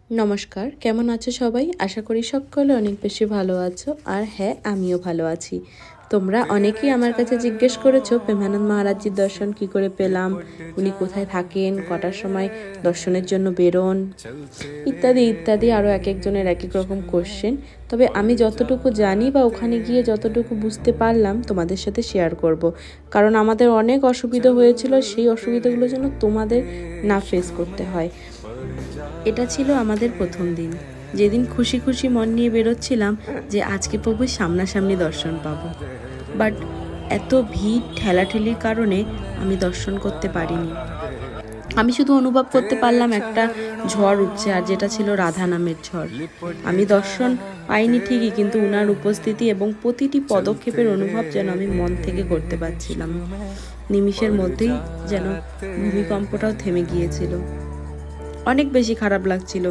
নমস্কার, কেমন আছো সবাই? আশা করি সকলে অনেক বেশি ভালো আছো। আর হ্যাঁ, আমিও ভালো আছি। তোমরা অনেকেই আমার কাছে জিজ্ঞেস করেছো প্রেমানন্দ মহারাজজির দর্শন কি করে পেলাম, উনি কোথায় থাকেন, কটার সময় দর্শনের জন্য বেরোন, ইত্যাদি ইত্যাদি আরও এক একজনের এক এক রকম কোশ্চেন। তবে আমি যতটুকু জানি বা ওখানে গিয়ে যতটুকু বুঝতে পারলাম তোমাদের সাথে শেয়ার করব। কারণ আমাদের অনেক অসুবিধা হয়েছিল, সেই অসুবিধাগুলো যেন তোমাদের না ফেস করতে হয়। এটা ছিল আমাদের প্রথম দিন, যেদিন খুশি খুশি মন নিয়ে বেরোচ্ছিলাম যে আজকে প্রভুর সামনাসামনি দর্শন পাবো। বাট এত ভিড় ঠেলাঠেলির কারণে আমি দর্শন করতে পারিনি। আমি শুধু অনুভব করতে পারলাম একটা ঝড় উঠছে, আর যেটা ছিল রাধা নামের ঝড়। আমি দর্শন পাইনি ঠিকই, কিন্তু উনার উপস্থিতি এবং প্রতিটি পদক্ষেপের অনুভব যেন আমি মন থেকে করতে পারছিলাম। নিমিষের মধ্যেই যেন ভূমিকম্পটাও থেমে গিয়েছিল। অনেক বেশি খারাপ লাগছিল।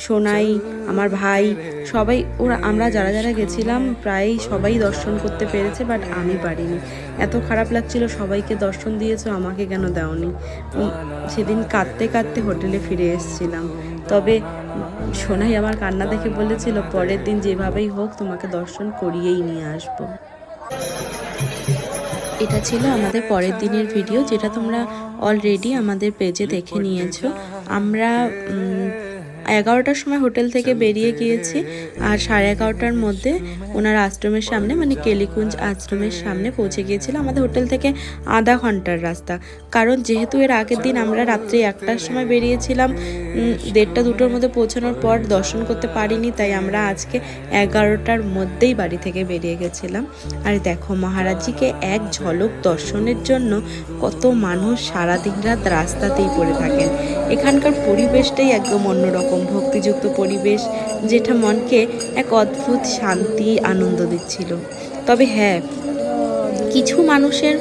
সোনাই, আমার ভাই, সবাই আমরা যারা যারা গেছিলাম প্রায় সবাই দর্শন করতে পেরেছে, বাট আমি পারিনি। এত খারাপ লাগছিল, সবাইকে দর্শন দিয়েছো, আমাকে কেন দাওনি। সেদিন কাঁদতে কাঁদতে হোটেলে ফিরে এসেছিলাম। তবে সোনাই আমার কান্না দেখে বলেছিল পরের দিন যেভাবেই হোক তোমাকে দর্শন করিয়েই নিয়ে আসবো। এটা ছিল আমাদের পরের দিনের ভিডিও, যেটা তোমরা অলরেডি আমাদের পেজে দেখে নিয়েছো। আমরা 11টার সময় হোটেল থেকে বেরিয়ে গিয়েছি, আর 11:30টার মধ্যে ওনার আশ্রমের সামনে, মানে কেলিকুঞ্জ আশ্রমের সামনে পৌঁছে গিয়েছিলাম। আমাদের হোটেল থেকে আধা ঘন্টার রাস্তা। কারণ যেহেতু এর আগের দিন আমরা রাত্রি 1টার সময় বেরিয়েছিলাম, 1:30-2টোর মধ্যে পৌঁছানোর পর দর্শন করতে পারিনি, তাই আমরা আজকে 11টার মধ্যেই বাড়ি থেকে বেরিয়ে গেছিলাম। আর দেখো, মহারাজজিকে এক ঝলক দর্শনের জন্য কত মানুষ সারাদিন রাত রাস্তাতেই পড়ে থাকেন। এখানকার পরিবেশটাই একদম অন্যরকম, ভক্তিযুক্ত পরিবেশ, যেটা মনকে এক অদ্ভুত শান্তি আনন্দ দিচ্ছিল। তবে হ্যাঁ, কিছু মানুষের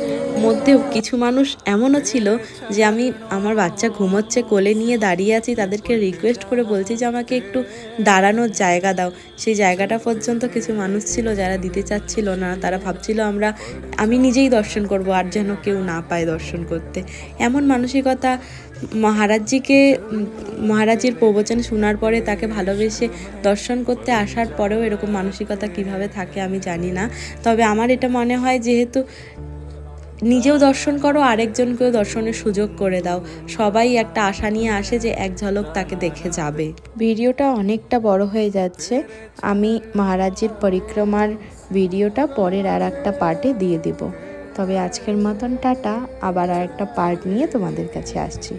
মধ্যেও কিছু মানুষ এমনও ছিল যে আমি আমার বাচ্চা ঘুমোচ্ছে, কোলে নিয়ে দাঁড়িয়ে আছি, তাদেরকে রিকোয়েস্ট করে বলছি যে আমাকে একটু দাঁড়ানোর জায়গা দাও। সেই জায়গাটা পর্যন্ত কিছু মানুষ ছিল যারা দিতে চাচ্ছিল না। তারা ভাবছিল আমি নিজেই দর্শন করব, আর যেন কেউ না পায় দর্শন করতে। এমন মানসিকতা মহারাজের প্রবচন শোনার পরে, তাকে ভালোবেসে দর্শন করতে আসার পরেও এরকম মানসিকতা কিভাবে থাকে আমি জানি না। তবে আমার এটা মনে হয়, যেহেতু নিজেও দর্শন করো, আরেকজনকেও দর্শনের সুযোগ করে দাও। সবাই একটা আশা নিয়ে আসে যে এক ঝলক তাকে দেখে যাবে। ভিডিওটা অনেকটা বড় হয়ে যাচ্ছে। আমি মহারাজের পরিক্রমার ভিডিওটা পরের আর একটা পার্টে দিয়ে দেব। তবে আজকের মতন টাটা, আবার আর একটা পার্ট নিয়ে তোমাদের কাছে আসছি।